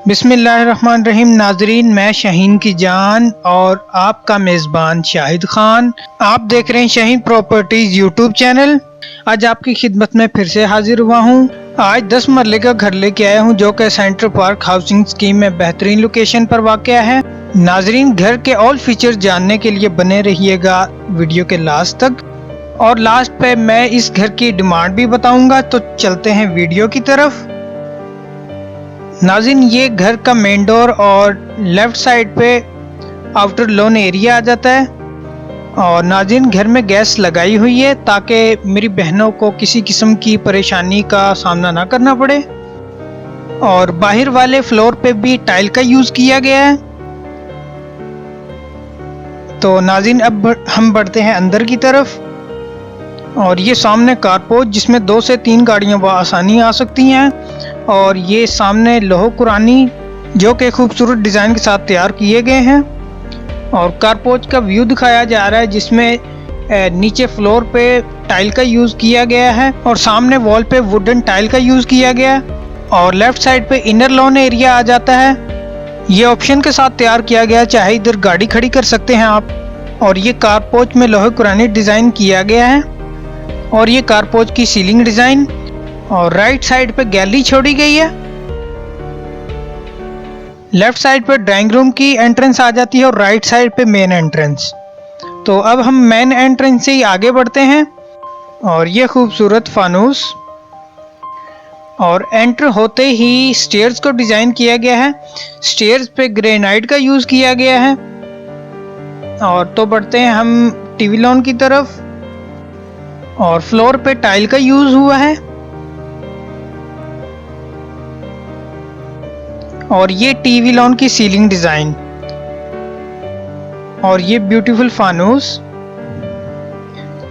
बिस्मिल्लाहिर्रहमानिर्रहीम। नाजरीन, मैं शाहीन की जान और आपका मेज़बान शाहिद खान। आप देख रहे हैं शाहीन प्रॉपर्टीज यूट्यूब चैनल। आज आपकी खिदमत में फिर से हाजिर हुआ हूँ। आज 10 मरले का घर लेके आया हूँ जो कि सेंट्रल पार्क हाउसिंग स्कीम में बेहतरीन लोकेशन पर वाक़या है। नाजरीन, घर के ऑल फीचर जानने के लिए बने रहिएगा वीडियो के लास्ट तक, और लास्ट पे मैं इस घर की डिमांड भी बताऊंगा। तो चलते हैं वीडियो की तरफ। नाज़रीन, ये घर का मेन डोर और लेफ्ट साइड पे आउटर लॉन एरिया आ जाता है। और नाज़रीन, घर में गैस लगाई हुई है ताकि मेरी बहनों को किसी किस्म की परेशानी का सामना ना करना पड़े। और बाहर वाले फ्लोर पे भी टाइल का यूज़ किया गया है। तो नाज़रीन, अब हम बढ़ते हैं अंदर की तरफ। और ये सामने कारपोर्च जिसमें 2 से 3 गाड़ियाँ आसानी आ सकती हैं। और ये सामने लोहो कुरानी जो कि खूबसूरत डिज़ाइन के साथ तैयार किए गए हैं। और कारपोर्च का व्यू दिखाया जा रहा है जिसमें नीचे फ्लोर पे टाइल का यूज़ किया गया है और सामने वॉल पे वुडन टाइल का यूज़ किया गया है। और लेफ्ट साइड पे इनर लॉन एरिया आ जाता है। ये ऑप्शन के साथ तैयार किया गया, चाहे इधर गाड़ी खड़ी कर सकते हैं आप। और ये कारपोर्च में लोहे कुरानी डिज़ाइन किया गया है। और ये कारपोर्च की सीलिंग डिज़ाइन। और राइट साइड पे गैलरी छोड़ी गई है। लेफ्ट साइड पे ड्राइंग रूम की एंट्रेंस आ जाती है और राइट साइड पे मेन एंट्रेंस। तो अब हम मेन एंट्रेंस से ही आगे बढ़ते हैं। और ये खूबसूरत फानूस, और एंटर होते ही स्टेयर्स को डिज़ाइन किया गया है। स्टेयर्स पे ग्रेनाइट का यूज़ किया गया है। और तो बढ़ते हैं हम टीवी लॉन की तरफ। और फ्लोर पे टाइल का यूज़ हुआ है। और ये टीवी लॉन की सीलिंग डिज़ाइन। और ये ब्यूटीफुल फानूस,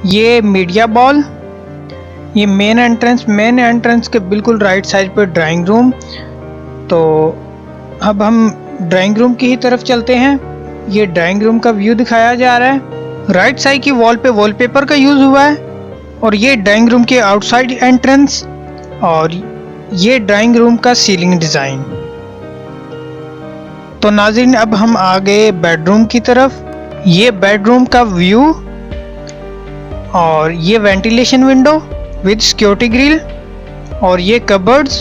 ये मीडिया बॉल, ये मेन एंट्रेंस के बिल्कुल राइट साइड पर ड्राइंग रूम। तो अब हम ड्राइंग रूम की ही तरफ चलते हैं। ये ड्राइंग रूम का व्यू दिखाया जा रहा है। राइट साइड की वॉल पे वॉलपेपर का यूज़ हुआ है। और ये ड्राइंग रूम के आउटसाइड एंट्रेंस। और ये ड्राइंग रूम का सीलिंग डिज़ाइन। तो नाज़रीन, अब हम आ गए बेडरूम की तरफ। ये बेडरूम का व्यू, और ये ventilation window with security grill, और ये कबर्ड्स,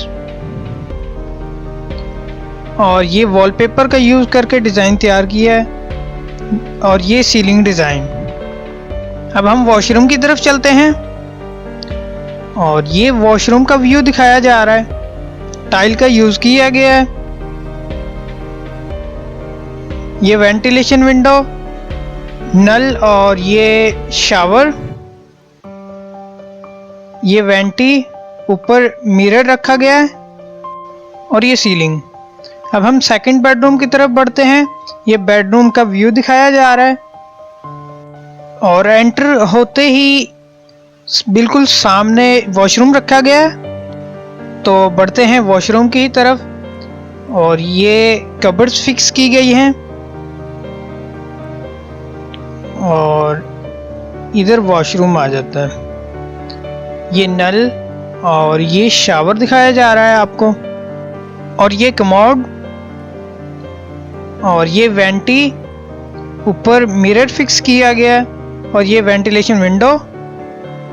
और ये वॉलपेपर का यूज़ करके डिज़ाइन तैयार किया है। और ये सीलिंग डिज़ाइन। अब हम वॉशरूम की तरफ चलते हैं। और ये वॉशरूम का व्यू दिखाया जा रहा है। टाइल का यूज़ किया गया है। ये वेंटिलेशन विंडो, नल, और ये शावर, ये वेंटी, ऊपर मिरर रखा गया है, और ये सीलिंग। अब हम सेकंड बेडरूम की तरफ बढ़ते हैं। ये बेडरूम का व्यू दिखाया जा रहा है। और एंटर होते ही बिल्कुल सामने वॉशरूम रखा गया है। तो बढ़ते हैं वॉशरूम की तरफ। और ये कबर्ड्स फिक्स की गई हैं। और इधर वॉशरूम आ जाता है। ये नल और ये शावर दिखाया जा रहा है आपको। और ये कमोड, और ये वेंटी, ऊपर मिरर फिक्स किया गया है। और ये वेंटिलेशन विंडो,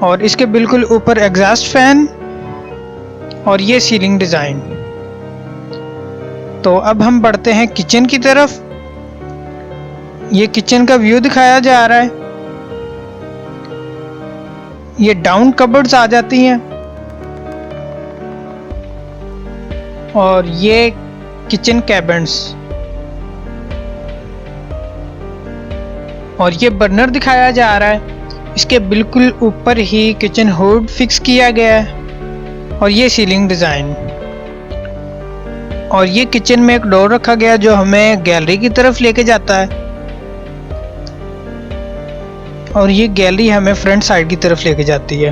और इसके बिल्कुल ऊपर एग्जॉस्ट फैन, और ये सीलिंग डिज़ाइन। तो अब हम बढ़ते हैं किचन की तरफ। ये किचन का व्यू दिखाया जा रहा है। ये डाउन कबर्ड्स आ जाती हैं। और ये किचन कैबिनेट्स, और ये बर्नर दिखाया जा रहा है। इसके बिल्कुल ऊपर ही किचन हुड फिक्स किया गया है। और ये सीलिंग डिज़ाइन। और ये किचन में एक डोर रखा गया जो हमें गैलरी की तरफ लेके जाता है। और ये गैलरी हमें फ्रंट साइड की तरफ लेके जाती है।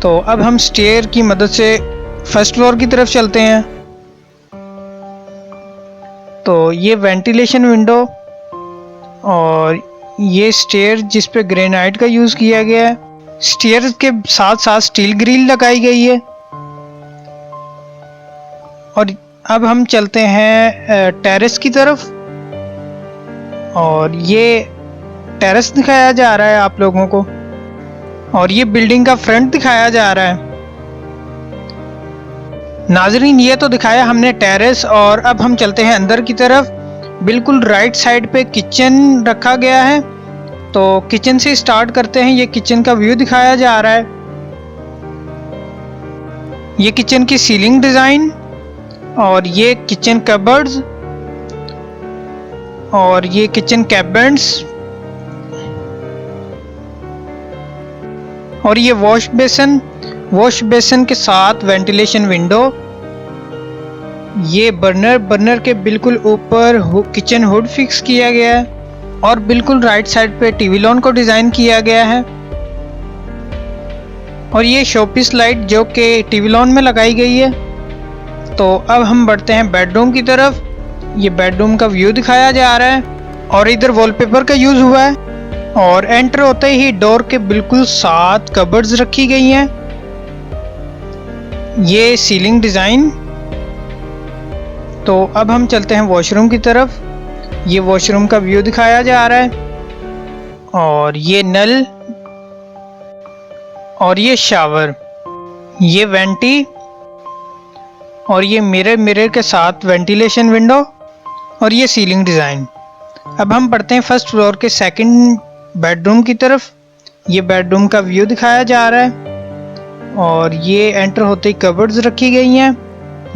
तो अब हम स्टेयर की मदद से फर्स्ट फ्लोर की तरफ चलते हैं। तो ये वेंटिलेशन विंडो, और ये स्टेयर जिस पे ग्रेनाइट का यूज़ किया गया है। स्टेयर के साथ साथ स्टील ग्रिल लगाई गई है। और अब हम चलते हैं टेरेस की तरफ, और ये टेरेस दिखाया जा रहा है आप लोगों को, और ये बिल्डिंग का फ्रंट दिखाया जा रहा है। नाजरीन, ये तो दिखाया हमने टेरेस, और अब हम चलते हैं अंदर की तरफ। बिल्कुल राइट साइड पे किचन रखा गया है, तो किचन से स्टार्ट करते हैं। ये किचन का व्यू दिखाया जा रहा है। ये किचन की सीलिंग डिज़ाइन, और ये किचन कबर्ड्स, और ये किचन कैबिनेट्स, और ये वॉश बेसिन के साथ वेंटिलेशन विंडो। ये बर्नर के बिल्कुल ऊपर किचन हुड फिक्स किया गया है, और बिल्कुल राइट साइड पे टीवी लॉन को डिज़ाइन किया गया है। और ये शोपीस लाइट जो कि टीवी लॉन में लगाई गई है। तो अब हम बढ़ते हैं बेडरूम की तरफ। ये बेडरूम का व्यू दिखाया जा रहा है, और इधर वॉलपेपर का यूज़ हुआ है, और एंटर होते ही डोर के बिल्कुल साथ कबर्ड्स रखी गई हैं। ये सीलिंग डिज़ाइन। तो अब हम चलते हैं वॉशरूम की तरफ। ये वॉशरूम का व्यू दिखाया जा रहा है, और ये नल, और ये शावर, ये वेंटी, और ये मिरर के साथ वेंटिलेशन विंडो, और ये सीलिंग डिज़ाइन। अब हम बढ़ते हैं फर्स्ट फ्लोर के सेकंड बेडरूम की तरफ। ये बेडरूम का व्यू दिखाया जा रहा है, और ये एंटर होते ही कबर्ड्स रखी गई हैं।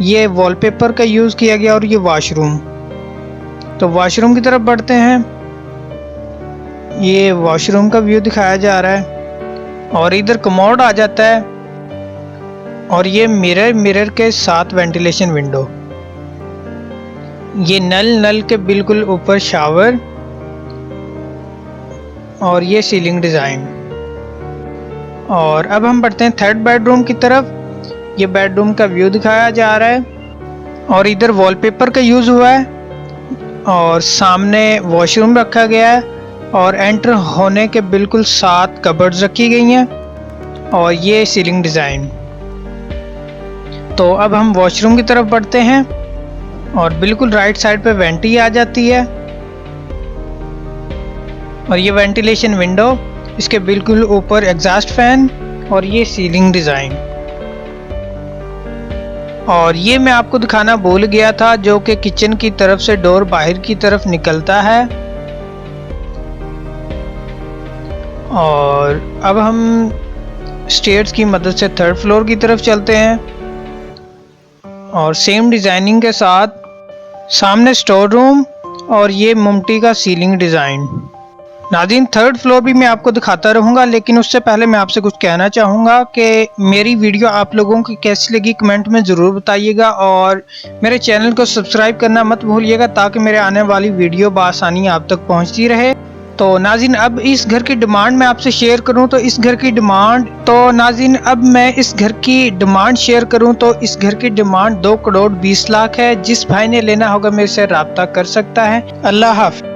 ये वॉलपेपर का यूज़ किया गया, और ये वॉशरूम। तो वॉशरूम की तरफ बढ़ते हैं। ये वॉशरूम का व्यू दिखाया जा रहा है, और इधर कमोड आ जाता है, और ये मिरर के साथ वेंटिलेशन विंडो। ये नल के बिल्कुल ऊपर शावर, और ये सीलिंग डिज़ाइन। और अब हम बढ़ते हैं थर्ड बेडरूम की तरफ। ये बेडरूम का व्यू दिखाया जा रहा है, और इधर वॉलपेपर का यूज़ हुआ है, और सामने वॉशरूम रखा गया है, और एंटर होने के बिल्कुल साथ कबर्ड्स रखी गई हैं, और ये सीलिंग डिज़ाइन। तो अब हम वॉशरूम की तरफ बढ़ते हैं, और बिल्कुल राइट साइड पे वेंटी आ जाती है, और ये वेंटिलेशन विंडो, इसके बिल्कुल ऊपर एग्जॉस्ट फैन, और ये सीलिंग डिज़ाइन। और ये मैं आपको दिखाना भूल गया था, जो कि किचन की तरफ से डोर बाहर की तरफ निकलता है। और अब हम स्टेयर्स की मदद से थर्ड फ्लोर की तरफ चलते हैं, और सेम डिज़ाइनिंग के साथ सामने स्टोर रूम, और ये मुमटी का सीलिंग डिज़ाइन। नाज़रीन, थर्ड फ्लोर भी मैं आपको दिखाता रहूँगा, लेकिन उससे पहले मैं आपसे कुछ कहना चाहूँगा कि मेरी वीडियो आप लोगों की कैसी लगी कमेंट में ज़रूर बताइएगा, और मेरे चैनल को सब्सक्राइब करना मत भूलिएगा, ताकि मेरे आने वाली वीडियो बआसानी आप तक पहुँचती रहे। तो नाज़रीन, अब इस घर की डिमांड मैं आपसे शेयर करूं तो इस घर की डिमांड शेयर करूं तो इस घर की डिमांड 2 करोड़ 20 लाख है। जिस भाई ने लेना होगा मेरे से रब्ता कर सकता है। अल्लाह हाफ़िज़।